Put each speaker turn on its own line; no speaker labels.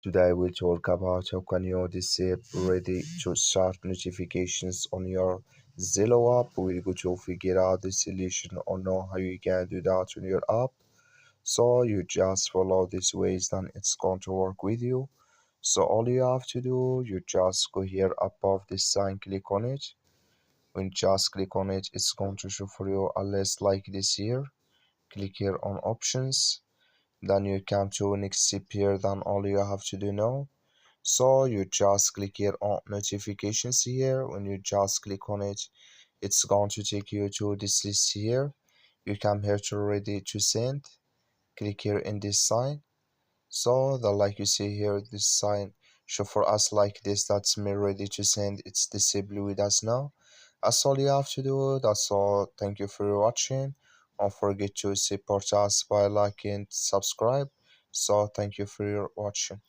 Today we'll talk about how can you disable ready to start notifications on your Zello app. We're going to figure out the solution or know how you can do that on your app. So you just follow these ways, then it's going to work with you. So all you have to do, you just go here above this sign, click on it. When you just click on it, it's going to show for you a list like this here. Click here on options. Then you come to next step here, then all you have to do now. So you just click here on notifications here. When you just click on it, it's going to take you to this list here. You come here to ready to send. Click here in this sign. So the like you see here, this sign show for us like this. That's me ready to send. It's disabled with us now. That's all you have to do. That's all. Thank you for watching. Don't forget to support us by liking, subscribe. So thank you for your watching.